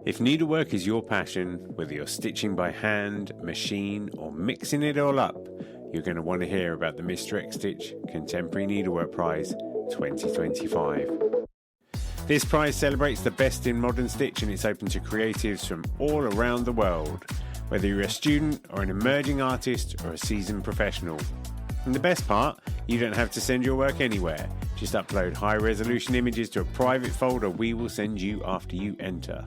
If needlework is your passion, whether you're stitching by hand, machine, or mixing it all up, you're going to want to hear about the Mr. X Stitch Contemporary Needlework Prize 2025. This prize celebrates the best in modern stitch, and it's open to creatives from all around the world, whether you're a student or an emerging artist or a seasoned professional. And the best part, you don't have to send your work anywhere. Just upload high-resolution images to a private folder we will send you after you enter.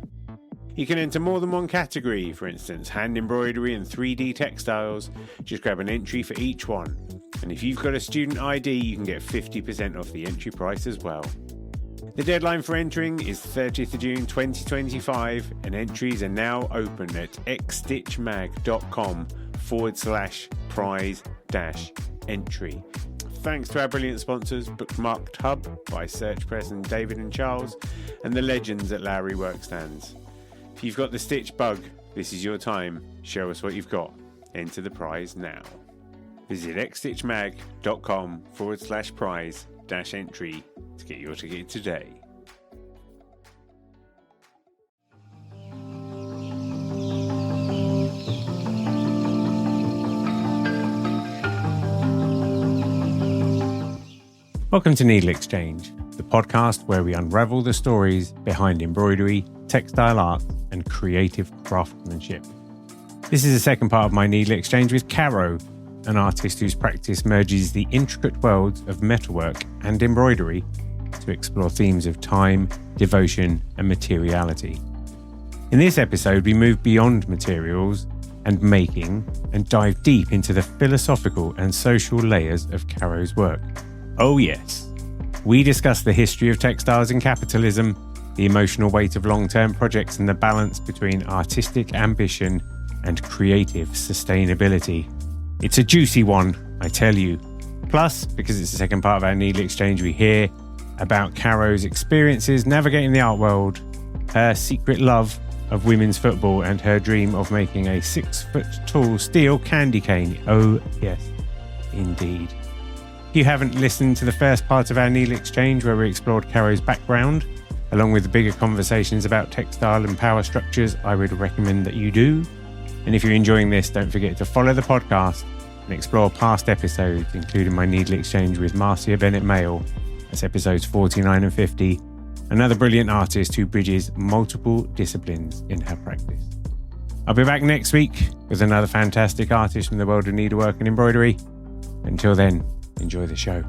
You can enter more than one category, for instance, hand embroidery and 3D textiles. Just grab an entry for each one. And if you've got a student ID, you can get 50% off the entry price as well. The deadline for entering is 30th of June 2025, and entries are now open at xstitchmag.com/prize-entry. Thanks to our brilliant sponsors, Bookmarked Hub by Search Press and David and Charles, and the legends at Lowry Workstands. If you've got the stitch bug, this is your time. Show us what you've got. Enter the prize now. Visit xstitchmag.com/prize-entry to get your ticket today. Welcome to NeedleXChange, the podcast where we unravel the stories behind embroidery, textile art, and creative craftsmanship. This is the second part of my NeedleXChange with Caro, an artist whose practice merges the intricate worlds of metalwork and embroidery to explore themes of time, devotion, and materiality. In this episode, we move beyond materials and making and dive deep into the philosophical and social layers of Caro's work. Oh yes, we discuss the history of textiles and capitalism, the emotional weight of long-term projects, and the balance between artistic ambition and creative sustainability. It's a juicy one, I tell you. Plus, because it's the second part of our NeedleXChange, we hear about Caro's experiences navigating the art world, her secret love of women's football, and her dream of making a 6-foot-tall steel candy cane. Oh yes, indeed. If you haven't listened to the first part of our NeedleXChange, where we explored Caro's background, along with the bigger conversations about textile and power structures, I would recommend that you do. And if you're enjoying this, don't forget to follow the podcast and explore past episodes, including my NeedleXChange with Marcia Bennett-Male. That's episodes 49 and 50, another brilliant artist who bridges multiple disciplines in her practice. I'll be back next week with another fantastic artist from the world of needlework and embroidery. Until then, enjoy the show.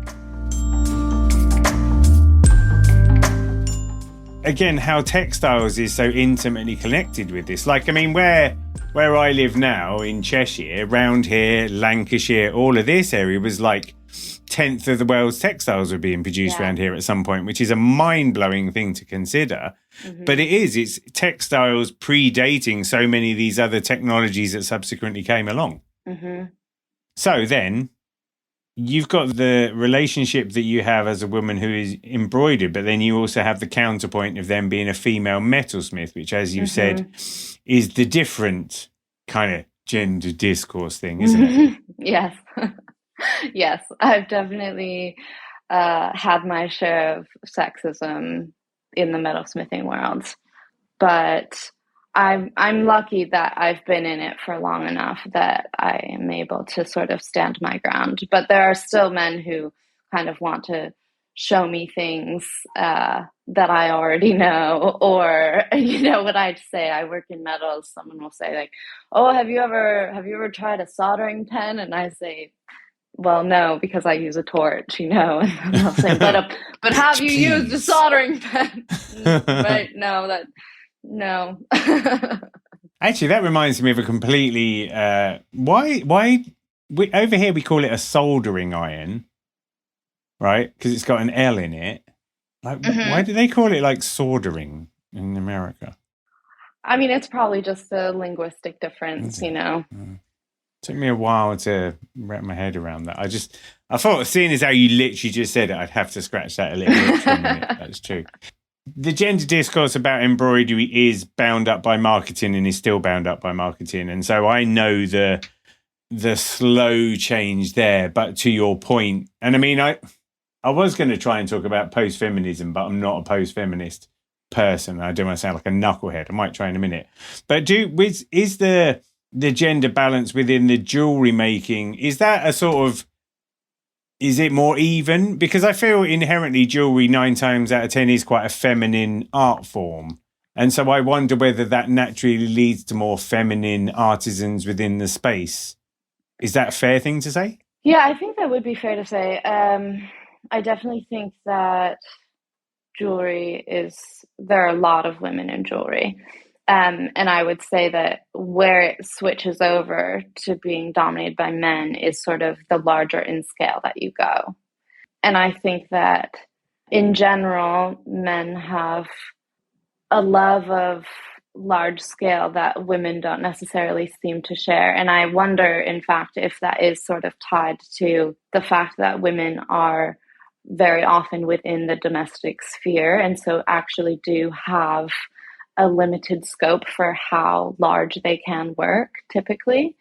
Again, how textiles is so intimately connected with this. Like, I mean, where I live now in Cheshire, round here, Lancashire, all of this area was like 10th of the world's textiles were being produced around here at some point, which is a mind-blowing thing to consider. Mm-hmm. But it's textiles predating so many of these other technologies that subsequently came along. Mm-hmm. So then you've got the relationship that you have as a woman who is embroidered, but then you also have the counterpoint of them being a female metalsmith, which, as you said, is the different kind of gender discourse thing, isn't it? Yes. Yes, I've definitely had my share of sexism in the metalsmithing world, but I'm lucky that I've been in it for long enough that I am able to sort of stand my ground. But there are still men who kind of want to show me things that I already know, or when I say I work in metals, someone will say like, "Oh, have you ever tried a soldering pen?" And I say, "Well, no, because I use a torch, And they'll say, but have you used a soldering pen?" Right? No. Actually, that reminds me of a completely why over here we call it a soldering iron, right? Because it's got an L in it. Like, why do they call it like soldering in America? I mean, it's probably just a linguistic difference, Took me a while to wrap my head around that. I thought, seeing as how you literally just said it, I'd have to scratch that a little bit for a minute. That's true. The gender discourse about embroidery is bound up by marketing and is still bound up by marketing. And so I know the slow change there. But to your point, and I mean, I was going to try and talk about post-feminism, but I'm not a post-feminist. person. I don't want to sound like a knucklehead. I might try in a minute. But is the gender balance within the jewelry making, is that a sort of, is it more even? Because I feel inherently jewelry 9 times out of 10 is quite a feminine art form. And so I wonder whether that naturally leads to more feminine artisans within the space. Is that a fair thing to say? Yeah, I think that would be fair to say. I definitely think that there are a lot of women in jewelry. And I would say that where it switches over to being dominated by men is sort of the larger in scale that you go. And I think that in general, men have a love of large scale that women don't necessarily seem to share. And I wonder, in fact, if that is sort of tied to the fact that women are very often within the domestic sphere and so actually do have a limited scope for how large they can work typically.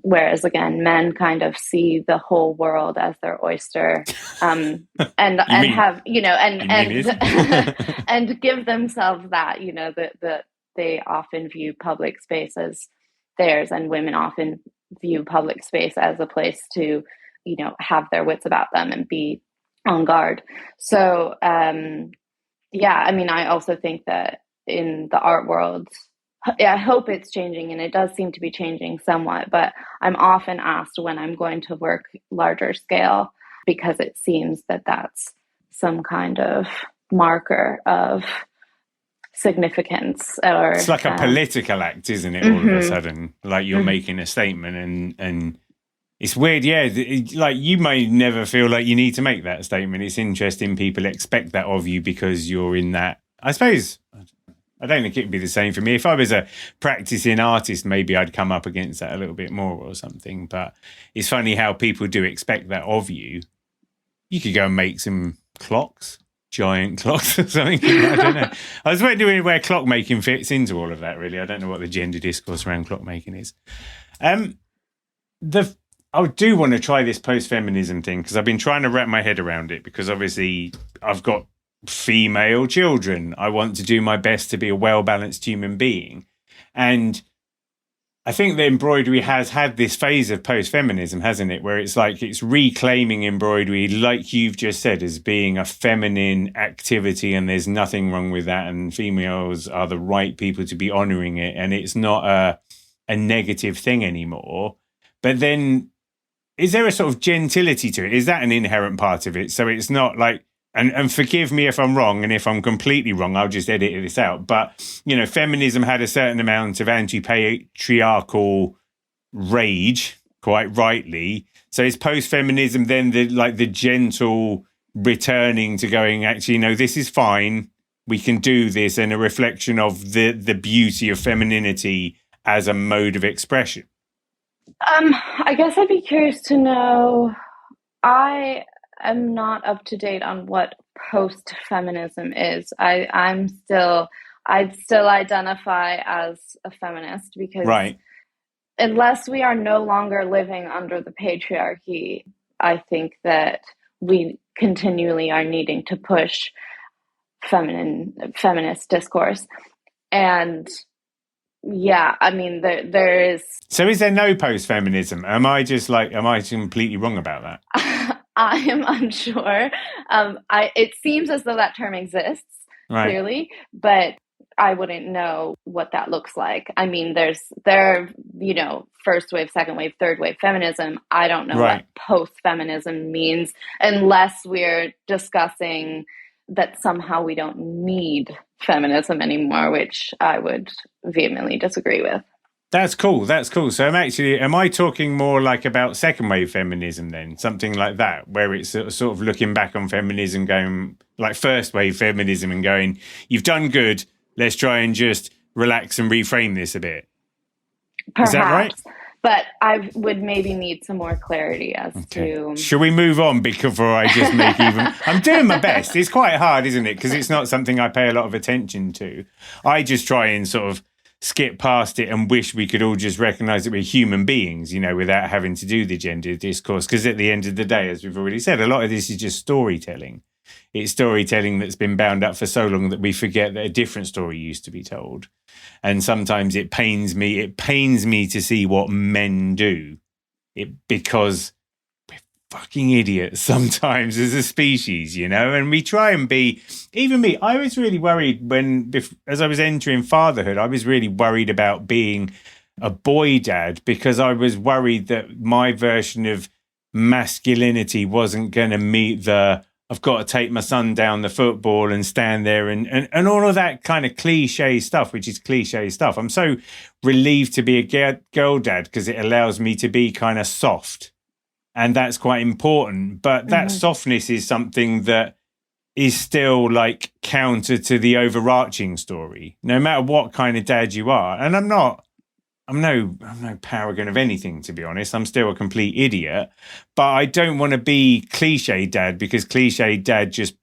Whereas again, men kind of see the whole world as their oyster, and have, and give themselves that, that they often view public space as theirs, and women often view public space as a place to, have their wits about them and be on guard. So, I also think that in the art world, I hope it's changing, and it does seem to be changing somewhat, but I'm often asked when I'm going to work larger scale, because it seems that that's some kind of marker of significance. Or it's like a political act, isn't it? All of a sudden, like you're making a statement, and it's weird. Yeah, like you may never feel like you need to make that statement. It's interesting people expect that of you because you're in that. I suppose, I don't think it'd be the same for me. If I was a practicing artist, maybe I'd come up against that a little bit more or something. But it's funny how people do expect that of you. You could go and make some clocks, giant clocks or something. I don't know. I was wondering where clockmaking fits into all of that, really. I don't know what the gender discourse around clockmaking is. I do want to try this post-feminism thing because I've been trying to wrap my head around it, because obviously I've got female children. I want to do my best to be a well-balanced human being. And I think the embroidery has had this phase of post-feminism, hasn't it? Where it's like it's reclaiming embroidery, like you've just said, as being a feminine activity, and there's nothing wrong with that. And females are the right people to be honouring it. And it's not a negative thing anymore. But then is there a sort of gentility to it? Is that an inherent part of it? So it's not like, and forgive me if I'm wrong, and if I'm completely wrong, I'll just edit this out. But, feminism had a certain amount of anti-patriarchal rage, quite rightly. So is post-feminism then the gentle returning to going, actually, no, this is fine. We can do this, and a reflection of the beauty of femininity as a mode of expression? I guess I'd be curious to know. I'm not up to date on what post-feminism is. I'd still identify as a feminist, because unless we are no longer living under the patriarchy, I think that we continually are needing to push feminist discourse. And yeah, I mean, there is. So is there no post-feminism? Am I completely wrong about that? I am unsure. It seems as though that term exists, clearly, but I wouldn't know what that looks like. I mean, there are first wave, second wave, third wave feminism. I don't know what post-feminism means, unless we're discussing that somehow we don't need feminism anymore, which I would vehemently disagree with. That's cool. So am I talking more like about second wave feminism then? Something like that, where it's sort of looking back on feminism, going like first wave feminism and going, you've done good. Let's try and just relax and reframe this a bit. Perhaps. Is that right? But I would maybe need some more clarity as to... Should we move on before I just make even... I'm doing my best. It's quite hard, isn't it? Because it's not something I pay a lot of attention to. I just try and sort of skip past it and wish we could all just recognise that we're human beings, without having to do the gender discourse. Because at the end of the day, as we've already said, a lot of this is just storytelling. It's storytelling that's been bound up for so long that we forget that a different story used to be told. And sometimes it pains me to see what men do. Because we're fucking idiots sometimes as a species, you know, and we try and be, even me, I was really worried as I was entering fatherhood, I was really worried about being a boy dad because I was worried that my version of masculinity wasn't going to meet I've got to take my son down the football and stand there and all of that kind of cliche stuff, which is cliche stuff. I'm so relieved to be a girl dad because it allows me to be kind of soft. And that's quite important. But that softness is something that is still like counter to the overarching story, no matter what kind of dad you are. And I'm no paragon of anything, to be honest. I'm still a complete idiot, but I don't want to be cliche dad because cliche dad just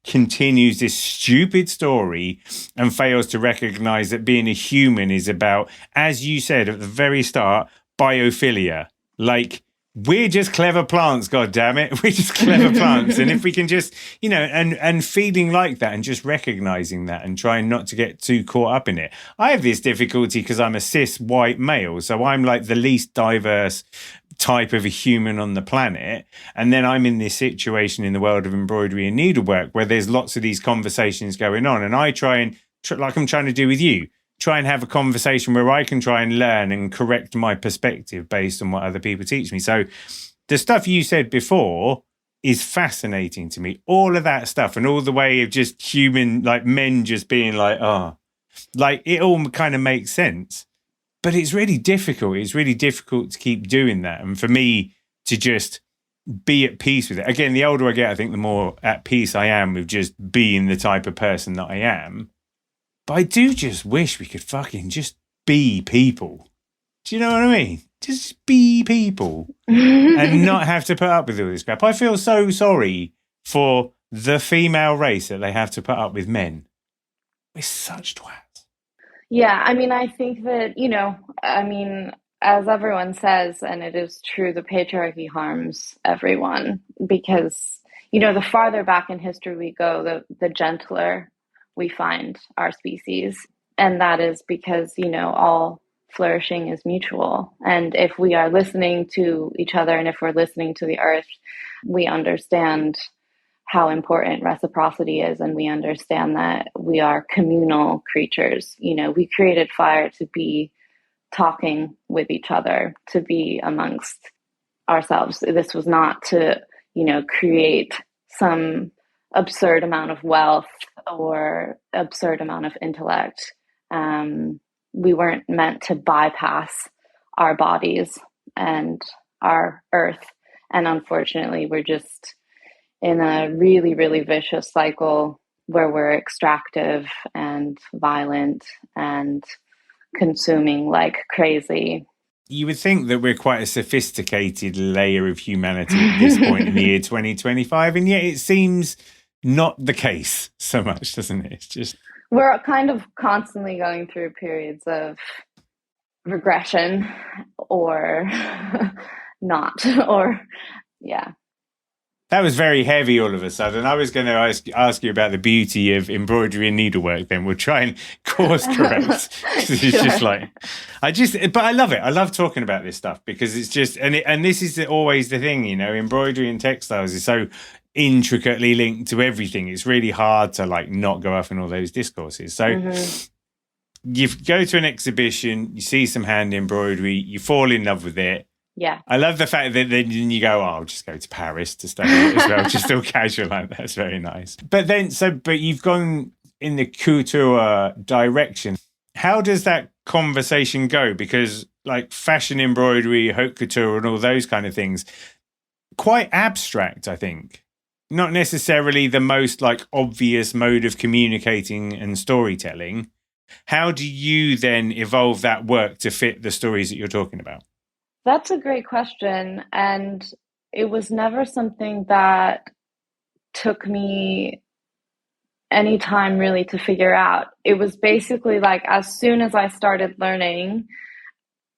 continues this stupid story and fails to recognize that being a human is about, as you said at the very start, biophilia. Like, we're just clever plants, God damn it. We're just clever plants. And if we can just, you know, and feeling like that and just recognizing that and trying not to get too caught up in it. I have this difficulty because I'm a cis white male. So I'm like the least diverse type of a human on the planet. And then I'm in this situation in the world of embroidery and needlework where there's lots of these conversations going on. And I try like I'm trying to do with you, try and have a conversation where I can try and learn and correct my perspective based on what other people teach me. So the stuff you said before is fascinating to me. All of that stuff and all the way of just human, like men just being like, oh, like it all kind of makes sense. But it's really difficult. It's really difficult to keep doing that. And for me to just be at peace with it. Again, the older I get, I think the more at peace I am with just being the type of person that I am. But I do just wish we could fucking just be people. Do you know what I mean? Just be people and not have to put up with all this crap. I feel so sorry for the female race that they have to put up with men. We're such twats. Yeah, I mean, I think that, you know, I mean, as everyone says, and it is true, the patriarchy harms everyone because, you know, the farther back in history we go, the gentler we find our species. And that is because, you know, all flourishing is mutual. And if we are listening to each other and if we're listening to the earth, we understand how important reciprocity is. And we understand that we are communal creatures. You know, we created fire to be talking with each other, to be amongst ourselves. This was not to, you know, create some absurd amount of wealth or absurd amount of intellect. We weren't meant to bypass our bodies and our earth. And unfortunately, we're just in a really, really vicious cycle where we're extractive and violent and consuming like crazy. You would think that we're quite a sophisticated layer of humanity at this point in the year 2025, and yet it seems not the case so much, doesn't it? It's just we're kind of constantly going through periods of regression or not, or yeah. That was very heavy all of a sudden. I was going to ask you about the beauty of embroidery and needlework. Then we'll try and course correct. It's sure. Just like, but I love it. I love talking about this stuff because it's just, and this is always the thing, you know, embroidery and textiles is so intricately linked to everything. It's really hard to like not go off in all those discourses. So you go to an exhibition, you see some hand embroidery, you fall in love with it. Yeah. I love the fact that then you go, oh, I'll just go to Paris to study it as well. Just still casual like that. That's very nice. But you've gone in the couture direction. How does that conversation go? Because like fashion embroidery, haute couture and all those kind of things, quite abstract, I think. Not necessarily the most like obvious mode of communicating and storytelling. How do you then evolve that work to fit the stories that you're talking about? That's a great question. And it was never something that took me any time really to figure out. It was basically like as soon as I started learning,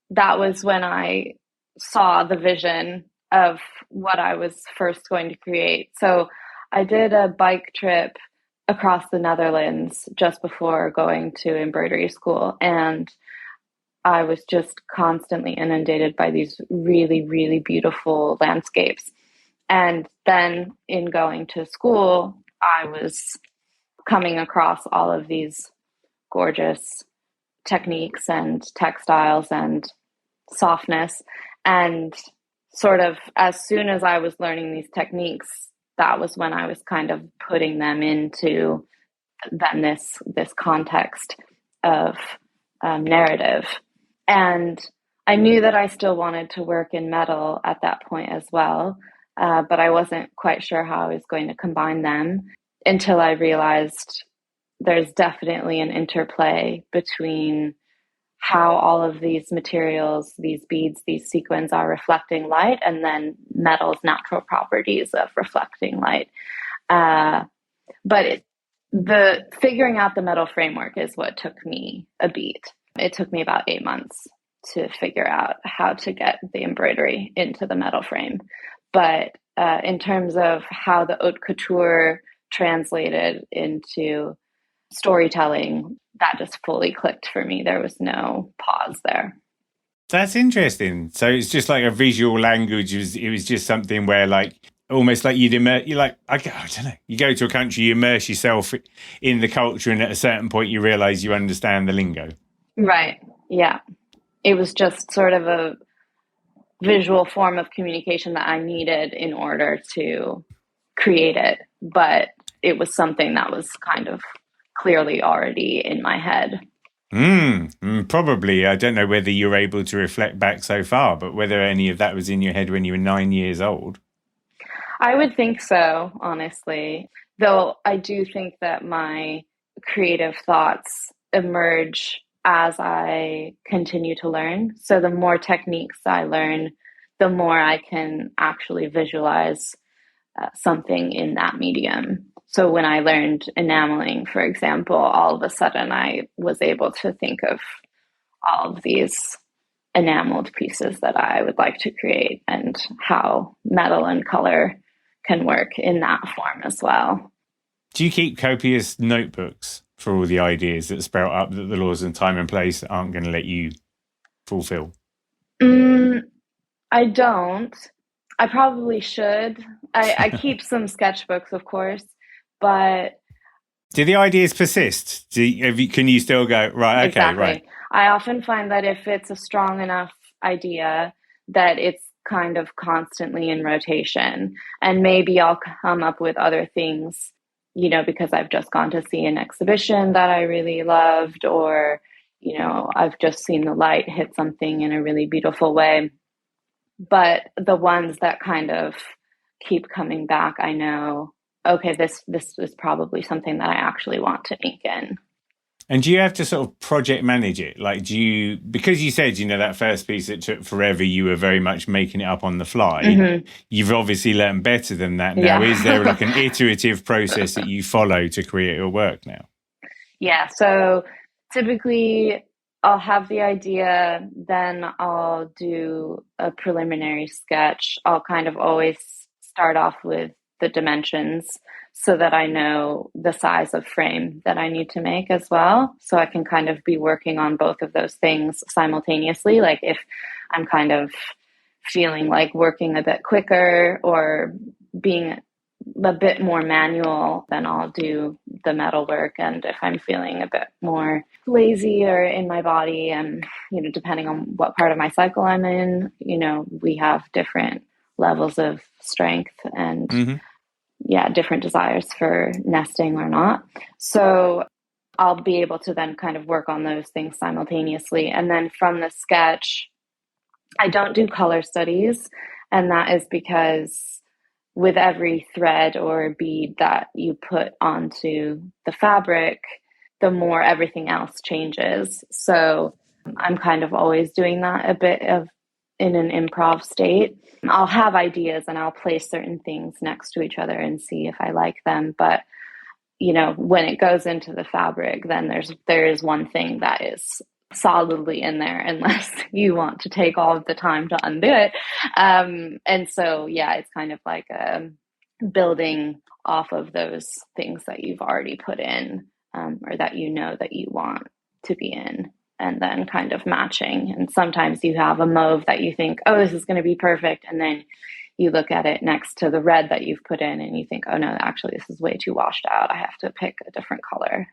that was when I saw the vision of what I was first going to create. So I did a bike trip across the Netherlands just before going to embroidery school, and I was just constantly inundated by these really, really beautiful landscapes. And then in going to school, I was coming across all of these gorgeous techniques and textiles and softness. And sort of as soon as I was learning these techniques, that was when I was kind of putting them into then this context of narrative. And I knew that I still wanted to work in metal at that point as well, but I wasn't quite sure how I was going to combine them until I realized there's definitely an interplay between how all of these materials, these beads, these sequins are reflecting light, and then metal's natural properties of reflecting light. But the figuring out the metal framework is what took me a beat. It took me about 8 months to figure out how to get the embroidery into the metal frame. But in terms of how the haute couture translated into storytelling, that just fully clicked for me. There was no pause there. That's interesting. So it's just like a visual language. It was just something where, like, almost like you'd immerse, you're like, I don't know, you go to a country, you immerse yourself in the culture, and at a certain point you realize you understand the lingo. Right. Yeah. It was just sort of a visual form of communication that I needed in order to create it. But it was something that was kind of clearly already in my head. Probably. I don't know whether you're able to reflect back so far, but whether any of that was in your head when you were 9 years old. I would think so, honestly. Though I do think that my creative thoughts emerge as I continue to learn. So the more techniques I learn, the more I can actually visualize something in that medium. So when I learned enameling, for example, all of a sudden I was able to think of all of these enameled pieces that I would like to create and how metal and color can work in that form as well. Do you keep copious notebooks for all the ideas that sprout up that the laws of time and place aren't going to let you fulfill? I don't. I probably should. I keep some sketchbooks, of course, but... Do the ideas persist? Can you still go, right, okay, exactly. right. I often find that if it's a strong enough idea, that it's kind of constantly in rotation. And maybe I'll come up with other things, you know, because I've just gone to see an exhibition that I really loved, or, you know, I've just seen the light hit something in a really beautiful way. But the ones that kind of keep coming back, I know, okay, this is probably something that I actually want to ink in. And do you have to sort of project manage it? Like, because you said, you know, that first piece that took forever, you were very much making it up on the fly. Mm-hmm. You've obviously learned better than that now. Yeah. Is there like an iterative process that you follow to create your work now? Yeah. So typically I'll have the idea, then I'll do a preliminary sketch. I'll kind of always start off with the dimensions so that I know the size of frame that I need to make as well. So I can kind of be working on both of those things simultaneously. Like if I'm kind of feeling like working a bit quicker or being a bit more manual, then I'll do the metal work. And if I'm feeling a bit more lazy or in my body, and, you know, depending on what part of my cycle I'm in, you know, we have different levels of strength and different desires for nesting or not. So I'll be able to then kind of work on those things simultaneously. And then from the sketch, I don't do color studies. And that is because with every thread or bead that you put onto the fabric, the more everything else changes. So I'm kind of always doing that a bit of in an improv state. I'll have ideas and I'll place certain things next to each other and see if I like them. But, you know, when it goes into the fabric, then there is one thing that is solidly in there unless you want to take all of the time to undo it. And so, yeah, it's kind of like building off of those things that you've already put in, or that you know that you want to be in, and then kind of matching. And sometimes you have a mauve that you think, oh, this is going to be perfect. And then you look at it next to the red that you've put in and you think, oh no, actually this is way too washed out. I have to pick a different color.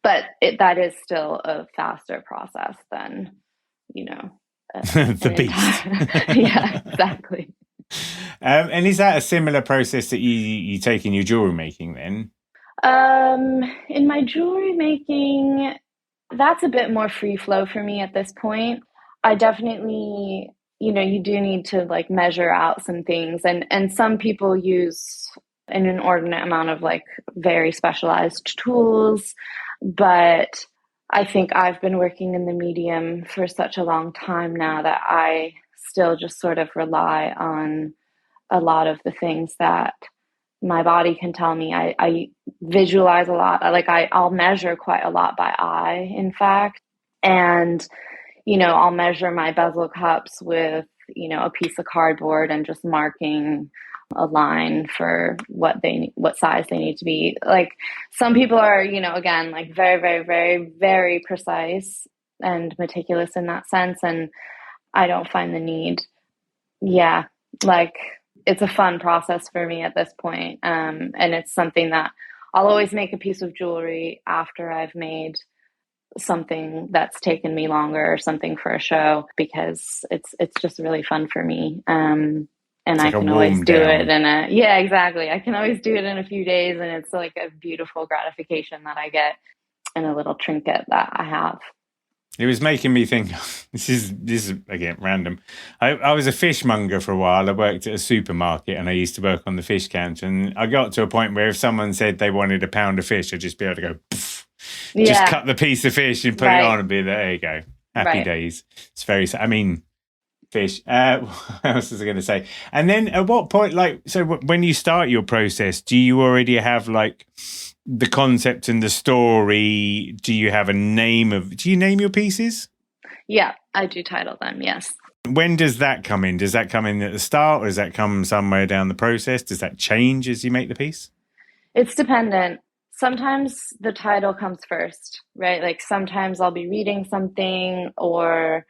But that is still a faster process than, the beast. Yeah, exactly. And is that a similar process that you take in your jewelry making then? In my jewelry making, that's a bit more free flow for me at this point. I definitely, you do need to like measure out some things, and some people use an inordinate amount of like very specialized tools, but I think I've been working in the medium for such a long time now that I still just sort of rely on a lot of the things that my body can tell me. I visualize a lot. I'll measure quite a lot by eye, in fact. And, I'll measure my bezel cups with, a piece of cardboard and just marking a line for what size they need to be. Like some people are, again, like very, very, very, very precise and meticulous in that sense. And I don't find the need. Yeah. Like it's a fun process for me at this point. And it's something that I'll always make a piece of jewelry after I've made something that's taken me longer, or something for a show, because it's just really fun for me. And I can always do it yeah, exactly. I can always do it in a few days, and it's like a beautiful gratification that I get, and a little trinket that I have. It was making me think, this is again random. I was a fishmonger for a while. I worked at a supermarket and I used to work on the fish counter. And I got to a point where if someone said they wanted a pound of fish, I'd just be able to go, just cut the piece of fish and put it on and be there you go. Happy days. It's very, fish. What else was I going to say? And then at what point, so when you start your process, do you already have the concept and the story? Do you have do you name your pieces? Yeah, I do title them, yes. When does that come in? Does that come in at the start, or does that come somewhere down the process? Does that change as you make the piece? It's dependent. Sometimes the title comes first, right? Like sometimes I'll be reading something or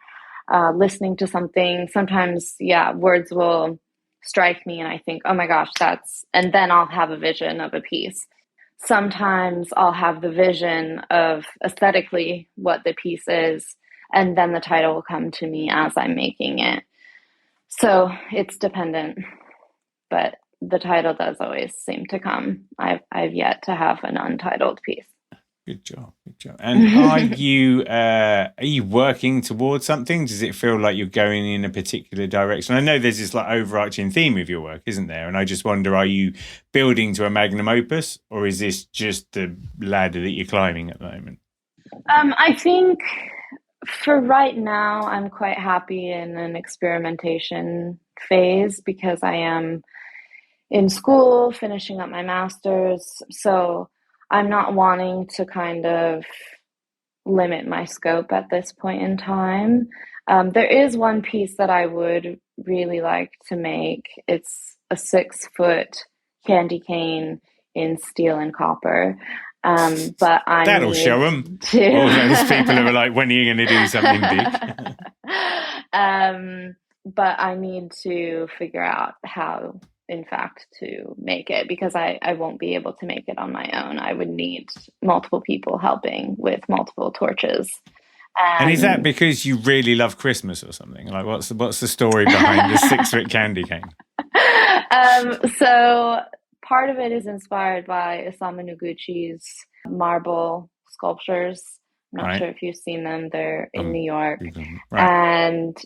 listening to something. Sometimes, words will strike me and I think, oh my gosh, and then I'll have a vision of a piece. Sometimes I'll have the vision of aesthetically what the piece is, and then the title will come to me as I'm making it. So it's dependent, but the title does always seem to come. I've yet to have an untitled piece. Good job. And are you working towards something? Does it feel like you're going in a particular direction? I know there's this overarching theme of your work, isn't there? And I just wonder, are you building to a magnum opus, or is this just the ladder that you're climbing at the moment? I think for right now, I'm quite happy in an experimentation phase because I am in school, finishing up my master's. So I'm not wanting to kind of limit my scope at this point in time. There is one piece that I would really like to make. It's a 6-foot candy cane in steel and copper. But that'll show them. All those people who are like, when are you going to do something big? But I need to figure out how, in fact, to make it, because I won't be able to make it on my own. I would need multiple people helping with multiple torches. And is that because you really love Christmas or something? Like, what's the story behind the 6-foot candy cane? So part of it is inspired by Isamu Noguchi's marble sculptures. I'm not sure if you've seen them. They're in New York. And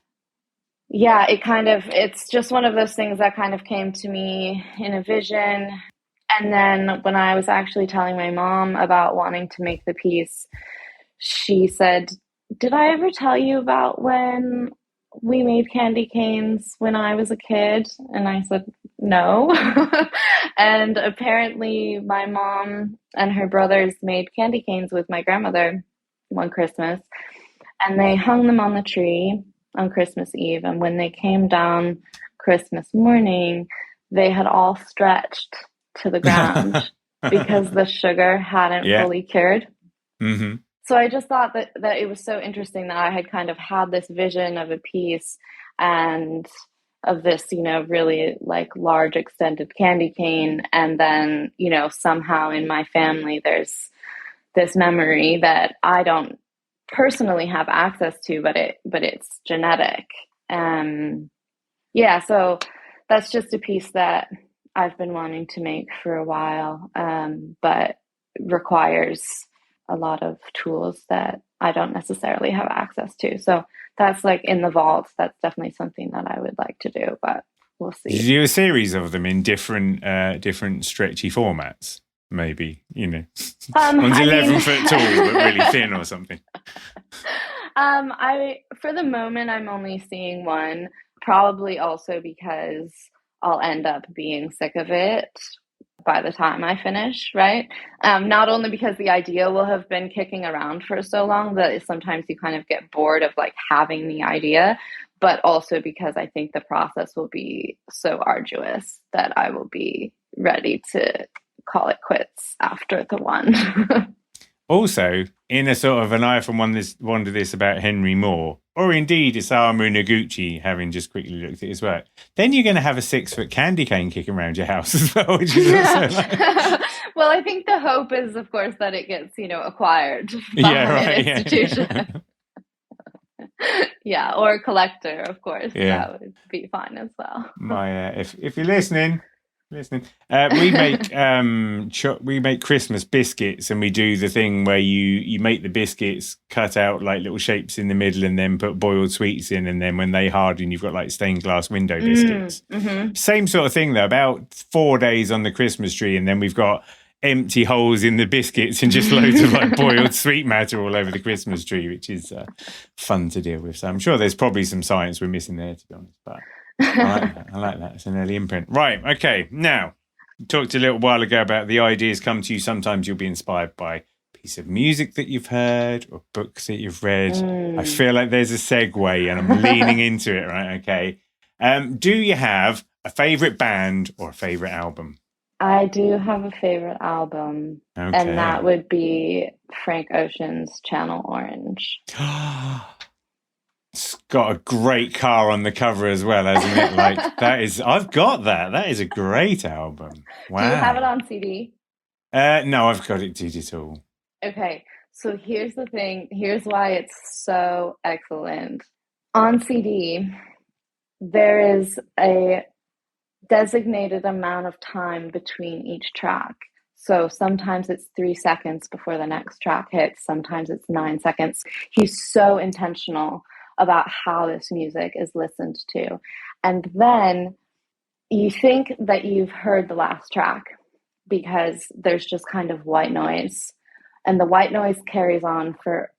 yeah, it's just one of those things that kind of came to me in a vision. And then when I was actually telling my mom about wanting to make the piece, she said, did I ever tell you about when we made candy canes when I was a kid? And I said, no. And apparently my mom and her brothers made candy canes with my grandmother one Christmas, and they hung them on the tree on Christmas Eve. And when they came down Christmas morning, they had all stretched to the ground because the sugar hadn't fully cured. Mm-hmm. So I just thought that it was so interesting that I had kind of had this vision of a piece and of this, really like large extended candy cane. And then, somehow in my family, there's this memory that I don't personally have access to, but it's genetic. So that's just a piece that I've been wanting to make for a while, but requires a lot of tools that I don't necessarily have access to. So that's like in the vault. That's definitely something that I would like to do, but we'll see. You do a series of them in different stretchy formats, maybe, One's 11 foot tall, but really thin or something. For the moment, I'm only seeing one, probably also because I'll end up being sick of it by the time I finish, right? Not only because the idea will have been kicking around for so long that sometimes you kind of get bored of like having the idea, but also because I think the process will be so arduous that I will be ready to call it quits after the one. Also, in a sort of an eye from one to this about Henry Moore, or indeed Isamu Noguchi, having just quickly looked at his work, then you're going to have a 6-foot candy cane kicking around your house as well, which is also like... Well, I think the hope is, of course, that it gets, acquired by an institution. Yeah, or a collector, of course. Yeah. That would be fine as well. If you're listening, we make Christmas biscuits, and we do the thing where you make the biscuits, cut out like little shapes in the middle, and then put boiled sweets in, and then when they harden, you've got like stained glass window biscuits. Mm-hmm. Same sort of thing though. About 4 days on the Christmas tree, and then we've got empty holes in the biscuits and just loads of like boiled sweet matter all over the Christmas tree, which is fun to deal with. So I'm sure there's probably some science we're missing there, to be honest, but I like that. It's an early imprint. Right. Okay. Now, you talked a little while ago about the ideas come to you. Sometimes you'll be inspired by a piece of music that you've heard or books that you've read. I feel like there's a segue and I'm leaning into it. Right. Okay. Do you have a favorite band or a favorite album? I do have a favorite album, and that would be Frank Ocean's Channel Orange. It's got a great car on the cover as well, hasn't it? Like I've got that. That is a great album. Wow. Do you have it on CD? No, I've got it digital. Okay, so here's the thing. Here's why it's so excellent. On CD, there is a designated amount of time between each track. So sometimes it's 3 seconds before the next track hits. Sometimes it's 9 seconds. He's so intentional about how this music is listened to. And then you think that you've heard the last track because there's just kind of white noise. And the white noise carries on for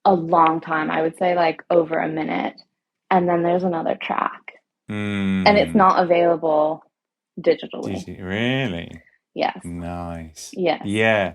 a long time. I would say like over a minute. And then there's another track. And it's not available digitally. Really? Yes. Nice. Yes. Yeah.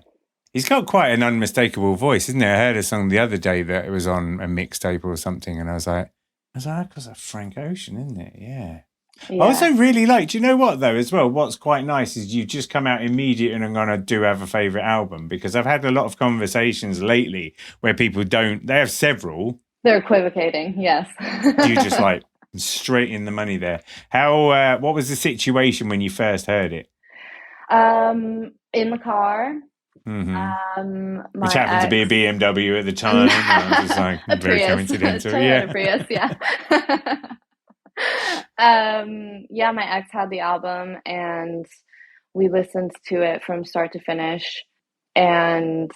He's got quite an unmistakable voice, isn't it? I heard a song the other day that it was on a mixtape or something, and I was like, that's Frank Ocean, isn't it? Yeah. I also really like, do you know what though, as well, what's quite nice is you've just come out immediate and I'm going to do have a favourite album, because I've had a lot of conversations lately where people they have several. They're equivocating, yes. You just like straight in the money there. How, what was the situation when you first heard it? In the car. Mm-hmm. Which happened to be a BMW at the time. I was just like, a very Prius. coincidental. A Prius, yeah. My ex had the album and we listened to it from start to finish. And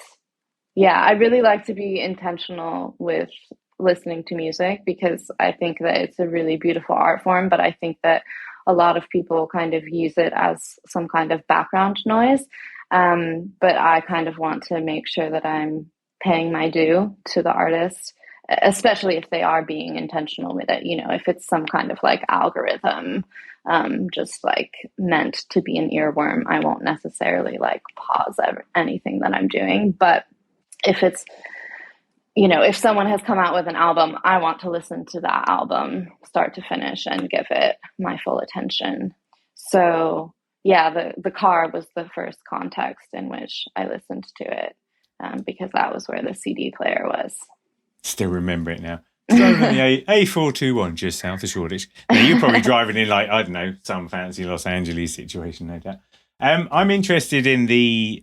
I really like to be intentional with listening to music because I think that it's a really beautiful art form, but I think that a lot of people kind of use it as some kind of background noise. But I kind of want to make sure that I'm paying my due to the artist, especially if they are being intentional with it. You know, if it's some kind of like algorithm, just like meant to be an earworm, I won't necessarily like pause anything that I'm doing. But if it's, if someone has come out with an album, I want to listen to that album start to finish and give it my full attention. So yeah, the car was the first context in which I listened to it, because that was where the CD player was. Still remember it now. Driving on the A421 just south of Shoreditch. Now, you're probably driving in like, I don't know, some fancy Los Angeles situation, no doubt. I'm interested in the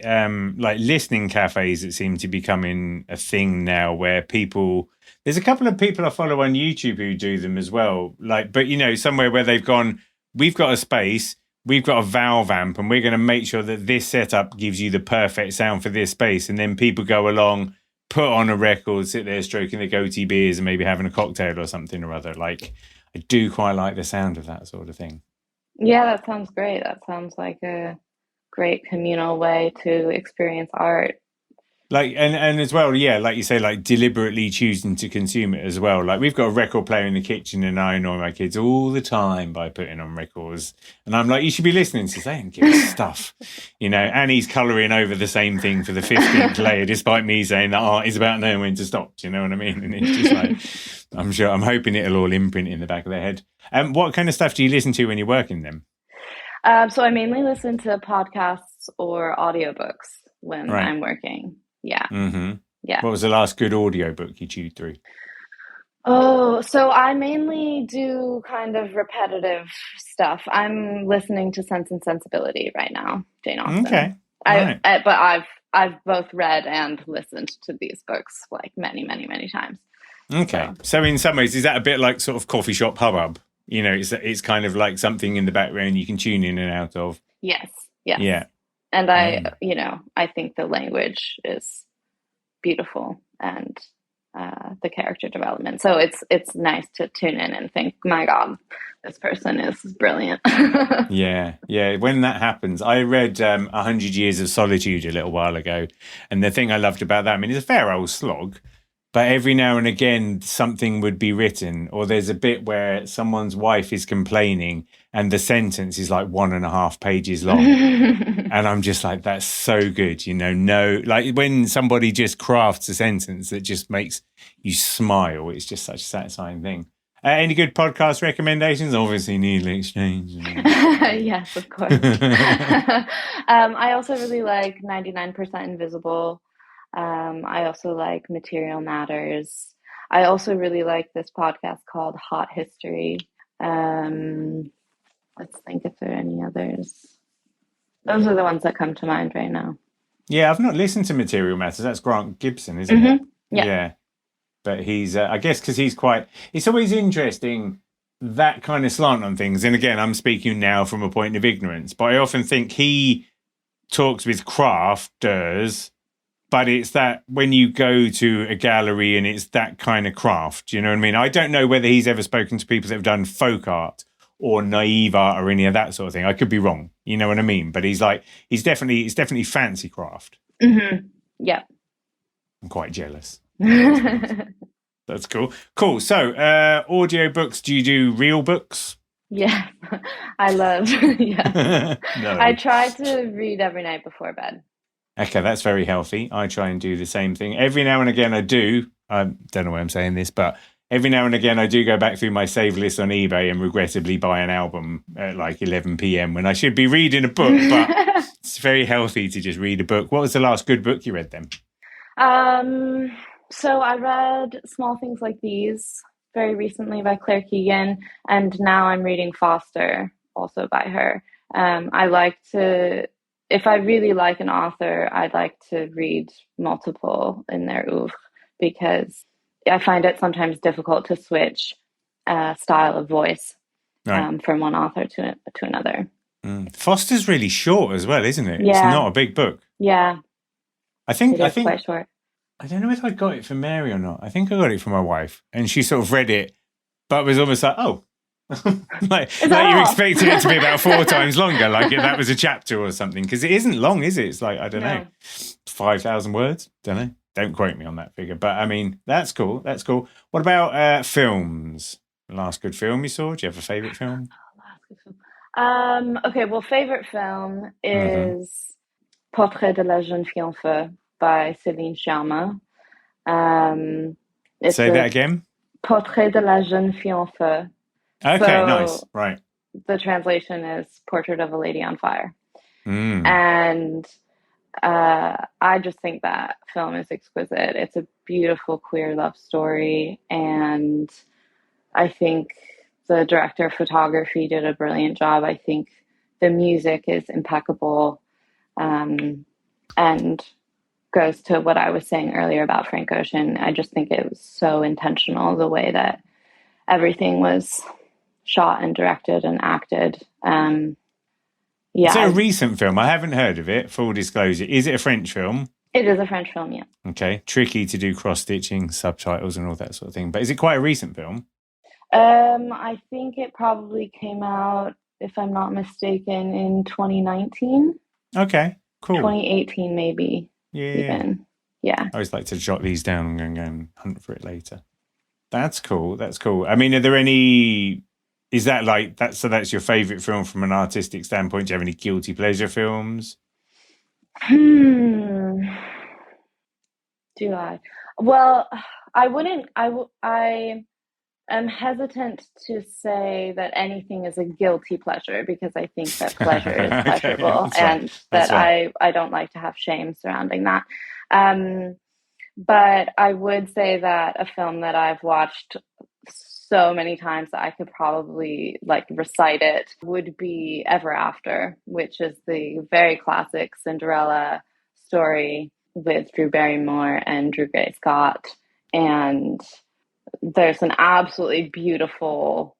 like listening cafes that seem to be becoming a thing now, where people, there's a couple of people I follow on YouTube who do them as well. Like, but you know, somewhere where they've gone, we've got a space, we've got a valve amp, and we're going to make sure that this setup gives you the perfect sound for this space. And then people go along, put on a record, sit there stroking their goatee beers and maybe having a cocktail or something or other. Like, I do quite like the sound of that sort of thing. Yeah, that sounds great. That sounds like a great communal way to experience art. Like, and as well, yeah, like you say, like deliberately choosing to consume it as well. Like, we've got a record player in the kitchen and I annoy my kids all the time by putting on records. And I'm like, you should be listening to they don't give us stuff. You know, Annie's colouring over the same thing for the 15th layer, despite me saying that art is about knowing when to stop. Do you know what I mean? And it's just like, I'm hoping it'll all imprint in the back of their head. What kind of stuff do you listen to when you're working them? So I mainly listen to podcasts or audiobooks when I'm working. Yeah. Mm-hmm. Yeah. What was the last good audiobook you chewed through? Oh, so I mainly do kind of repetitive stuff. I'm listening to Sense and Sensibility right now, Jane Austen. Okay. But I've both read and listened to these books like many, many, many times. Okay. So in some ways, is that a bit like sort of coffee shop hubbub? You know, it's kind of like something in the background you can tune in and out of. Yes. Yes. Yeah. And I think the language is beautiful and the character development. So it's nice to tune in and think, my God, this person is brilliant. Yeah. When that happens, I read 100 Years of Solitude a little while ago. And the thing I loved about that, I mean, it's a fair old slog, but every now and again, something would be written, or there's a bit where someone's wife is complaining and the sentence is like 1.5 pages long. And I'm just like, that's so good. You know, like when somebody just crafts a sentence that just makes you smile, it's just such a satisfying thing. Any good podcast recommendations? Obviously, NeedleXChange. Yes, of course. I also really like 99% Invisible. I also like Material Matters. I also really like this podcast called Hot History. Let's think if there are any others. Those are the ones that come to mind right now. Yeah, I've not listened to Material Matters. That's Grant Gibson, isn't it? Yeah. But he's, I guess, because he's it's always interesting, that kind of slant on things. And again, I'm speaking now from a point of ignorance, but I often think he talks with crafters. But it's that when you go to a gallery and it's that kind of craft, you know what I mean? I don't know whether he's ever spoken to people that have done folk art or naive art or any of that sort of thing. I could be wrong, you know what I mean? But it's definitely fancy craft. Mm-hmm. Yeah. I'm quite jealous. That's cool. Cool. So, audiobooks, do you do real books? Yeah, I love, yeah. No. I try to read every night before bed. Okay, that's very healthy. I try and do the same thing. Every now and again I do. I don't know why I'm saying this, but every now and again I do go back through my save list on eBay and regrettably buy an album at like 11 p.m. when I should be reading a book, but it's very healthy to just read a book. What was the last good book you read then? So I read Small Things Like These very recently by Claire Keegan, and now I'm reading Foster, also by her. I like to... If I really like an author, I'd like to read multiple in their oeuvre, because I find it sometimes difficult to switch style of voice from one author to another. Foster's really short as well, isn't it? Yeah. It's not a big book. Yeah. I think quite short. I don't know if I got it for Mary or not. I think I got it for my wife, and she sort of read it, but was almost like, oh. like you expected it to be about 4 times longer, like that was a chapter or something, because it isn't long, is it? It's like, I don't know, 5,000 words. Don't know. Don't quote me on that figure, but I mean, that's cool. What about films? Last good film you saw? Do you have a favorite film? Okay, well, favorite film is Portrait de la jeune fille en feu by Céline Sciamma. Say that again. Portrait de la jeune fille en feu. Okay, nice. Right. the translation is Portrait of a Lady on Fire. Mm. And I just think that film is exquisite. It's a beautiful queer love story, and I think the director of photography did a brilliant job. I think the music is impeccable, and goes to what I was saying earlier about Frank Ocean. I just think it was so intentional, the way that everything was shot and directed and acted. It's a recent film. I haven't heard of it, full disclosure. Is it a French film? It is a French film, yeah. Okay. Tricky to do cross-stitching, subtitles and all that sort of thing. But is it quite a recent film? I think it probably came out, if I'm not mistaken, in 2019. Okay, cool. 2018 maybe. Yeah. Even. Yeah. I always like to jot these down and go and hunt for it later. That's cool. That's cool. I mean, are there any... Is that like that? So that's your favorite film from an artistic standpoint? Do you have any guilty pleasure films? Do I? Well, I wouldn't. I am hesitant to say that anything is a guilty pleasure, because I think that pleasure is pleasurable, and that I don't like to have shame surrounding that. But I would say that a film that I've watched so many times that I could probably like recite it would be Ever After, which is the very classic Cinderella story with Drew Barrymore and Drew Gray Scott. And there's an absolutely beautiful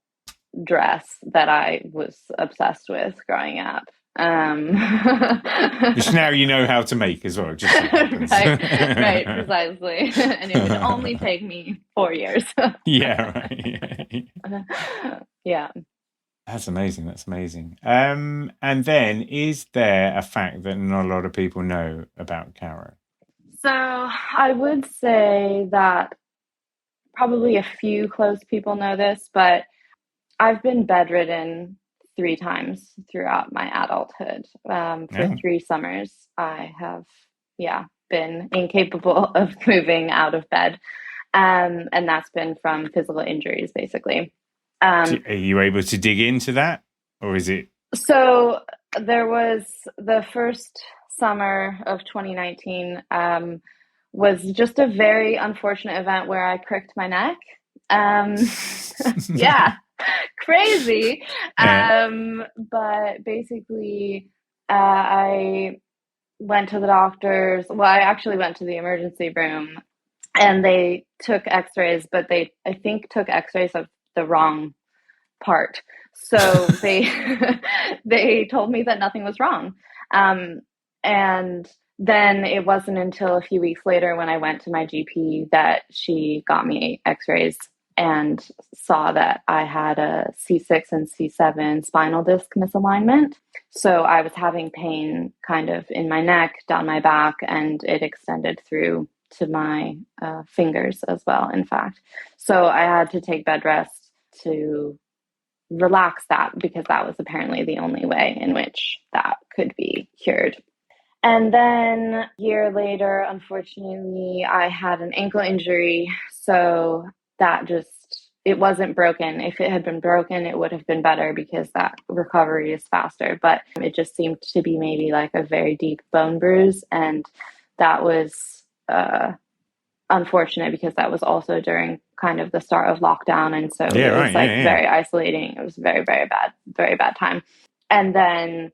dress that I was obsessed with growing up. Which now you know how to make as well. Just so right, precisely. And it would only take me 4 years. Yeah, right. Yeah. That's amazing. That's amazing. And then, is there a fact that not a lot of people know about Caro? So I would say that probably a few close people know this, but I've been bedridden 3 times throughout my adulthood. For 3 summers, I have, been incapable of moving out of bed. And that's been from physical injuries, basically. Are you able to dig into that? Or is it? So there was the first summer of 2019 was just a very unfortunate event where I cricked my neck. Yeah. Crazy. But basically I went to the doctors. Well, I actually went to the emergency room, and they took x-rays, but they, I think, took x-rays of the wrong part. So they told me that nothing was wrong. And then it wasn't until a few weeks later when I went to my GP that she got me x-rays and saw that I had a C6 and C7 spinal disc misalignment. So I was having pain kind of in my neck, down my back, and it extended through to my fingers as well, in fact. So I had to take bed rest to relax that, because that was apparently the only way in which that could be cured. And then a year later, unfortunately, I had an ankle injury. So that it wasn't broken. If it had been broken, it would have been better, because that recovery is faster. But it just seemed to be maybe like a very deep bone bruise. And that was unfortunate, because that was also during kind of the start of lockdown. And so it was very isolating. It was very, very bad time. And then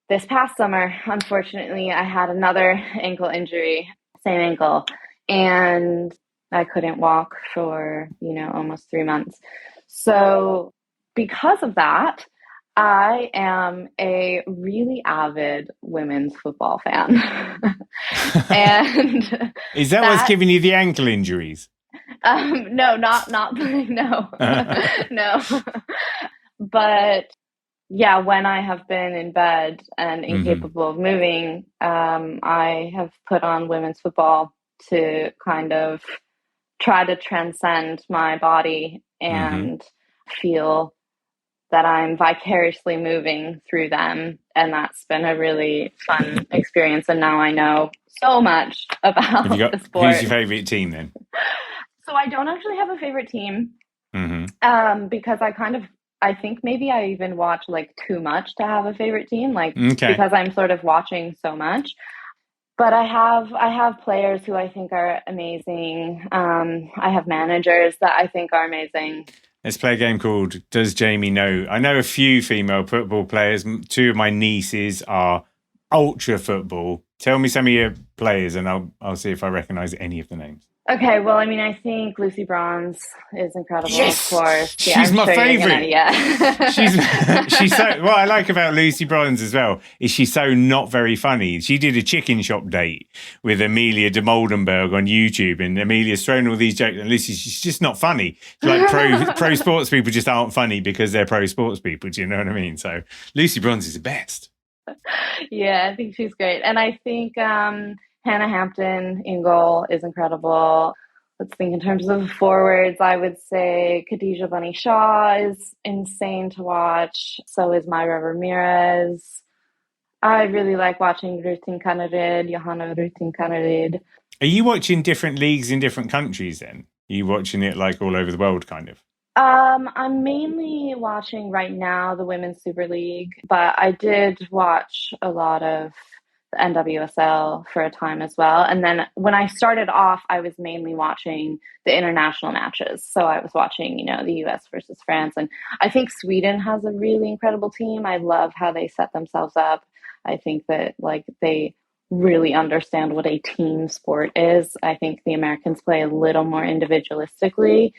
this past summer, unfortunately, I had another ankle injury, same ankle, and I couldn't walk for, almost 3 months. So because of that, I am a really avid women's football fan. And is that what's giving you the ankle injuries? No, no. No. But yeah, when I have been in bed and incapable of moving, I have put on women's football to kind of try to transcend my body and feel that I'm vicariously moving through them. And that's been a really fun experience. And now I know so much about the sport. Who's your favorite team then? So I don't actually have a favorite team, because I kind of I think maybe I even watch like too much to have a favorite team, like Okay. because I'm sort of watching so much. But I have players who I think are amazing. I have managers that I think are amazing. Let's play a game called Does Jamie Know? I know a few female football players. Two of my nieces are ultra football. Tell me some of your players and I'll see if I recognise any of the names. Okay, well, I mean, I think Lucy Bronze is incredible, Yes! of course. She's my favourite. Yeah. she's so, what I like about Lucy Bronze as well is she's so not very funny. She did a chicken shop date with Amelia de Moldenberg on YouTube, and Amelia's thrown all these jokes, and she's just not funny. Like pro sports people just aren't funny because they're pro sports people. Do you know what I mean? So Lucy Bronze is the best. Yeah, I think she's great. And I think Hannah Hampton in goal is incredible. Let's think in terms of forwards. I would say Khadija Bunny Shaw is insane to watch. So is Myra Ramirez. I really like watching Rutin Kanarid, Johanna Rutin Kanarid. Are you watching different leagues in different countries then? Are you watching it like all over the world kind of? I'm mainly watching right now the Women's Super League, but I did watch a lot of the NWSL for a time as well. And then when I started off, I was mainly watching the international matches. So I was watching, the US versus France. And I think Sweden has a really incredible team. I love how they set themselves up. I think that they really understand what a team sport is. I think the Americans play a little more individualistically,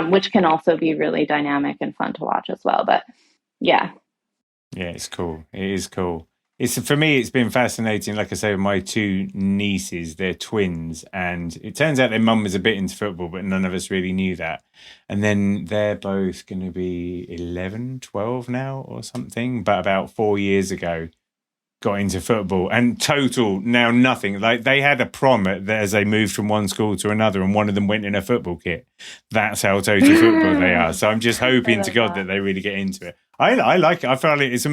which can also be really dynamic and fun to watch as well. But yeah. Yeah, it's cool. It is cool. For me, it's been fascinating. Like I say, with my two nieces, they're twins, and it turns out their mum was a bit into football, but none of us really knew that. And then they're both going to be 11, 12 now or something, but about 4 years ago, got into football and total now nothing. Like they had a prom as they moved from one school to another, and one of them went in a football kit. That's how total football they are. So I'm just hoping to God that they really get into it. I like it. I feel like it's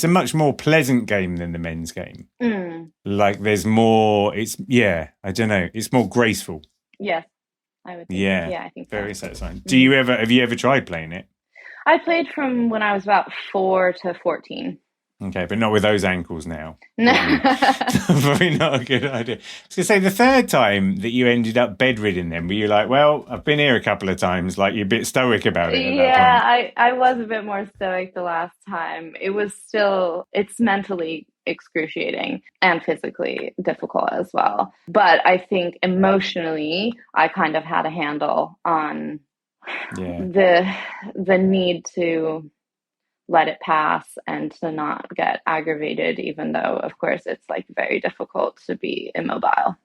a much more pleasant game than the men's game. Like there's more. I don't know. It's more graceful. Yes, I would think. Yeah, I think very satisfying. Have you ever tried playing it? I played from when I was about 4 to 14. Okay, but not with those ankles now. No. Probably not a good idea. I was going to say, the third time that you ended up bedridden then, were you like, well, I've been here a couple of times, like you're a bit stoic about it at that point? I was a bit more stoic the last time. It's mentally excruciating and physically difficult as well. But I think emotionally, I kind of had a handle on the need to let it pass and to not get aggravated, even though, of course, it's like very difficult to be immobile.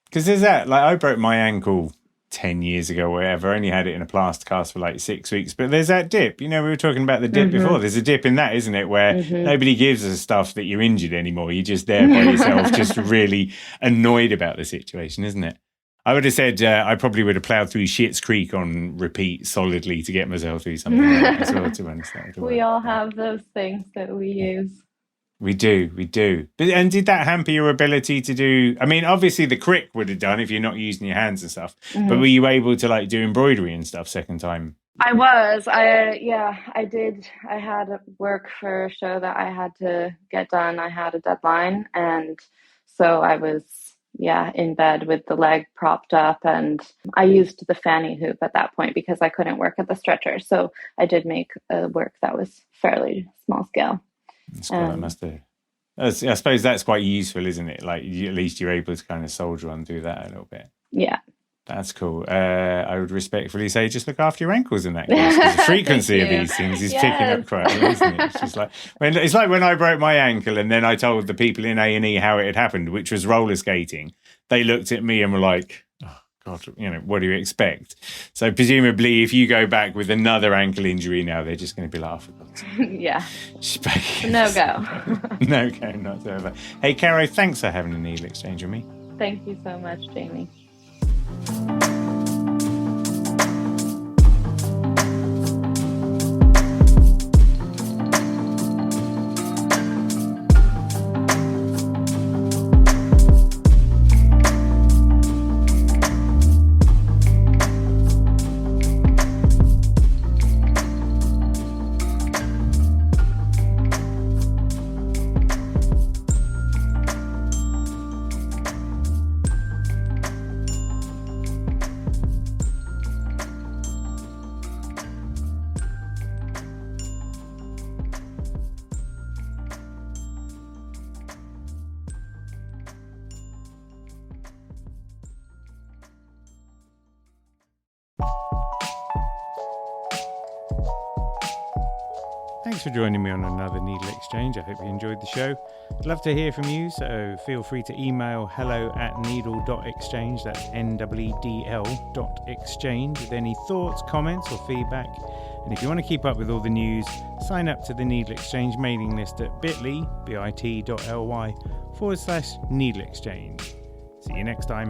Because there's that, like I broke my ankle 10 years ago, whatever. I only had it in a plaster cast for like 6 weeks. But there's that dip. We were talking about the dip before. There's a dip in that, isn't it? Where nobody gives us stuff that you're injured anymore. You're just there by yourself, just really annoyed about the situation, isn't it? I would have said I probably would have ploughed through Schitt's Creek on repeat solidly to get myself through something like that as well, to understand. We all have those things that we use. We do. And did that hamper your ability to do, I mean, obviously the crick would have done if you're not using your hands and stuff, but were you able to like do embroidery and stuff second time? I was. I did. I had work for a show that I had to get done. I had a deadline. And so I was in bed with the leg propped up, and I used the fanny hoop at that point because I couldn't work at the stretcher. So I did make work that was fairly small scale. That's cool. I must do. I suppose that's quite useful, isn't it? Like at least you're able to kind of soldier on through that a little bit. Yeah. That's cool. I would respectfully say just look after your ankles in that case, because the frequency of these things is picking up quite a lot, isn't it? It's just like when I broke my ankle and then I told the people in A&E how it had happened, which was roller skating. They looked at me and were like, oh, God, what do you expect? So presumably if you go back with another ankle injury now, they're just going to be like, oh, for God's sake. Yeah. No go. No go, not so. Hey, Caro, thanks for having a needle exchange with me. Thank you so much, Jamie. Thanks for joining me on another Needle Exchange. I hope you enjoyed the show. I'd love to hear from you, so feel free to email hello@needle.exchange, that's NEEDL.exchange, with any thoughts, comments or feedback. And if you want to keep up with all the news, sign up to the Needle Exchange mailing list at bit.ly/needleexchange. See you next time.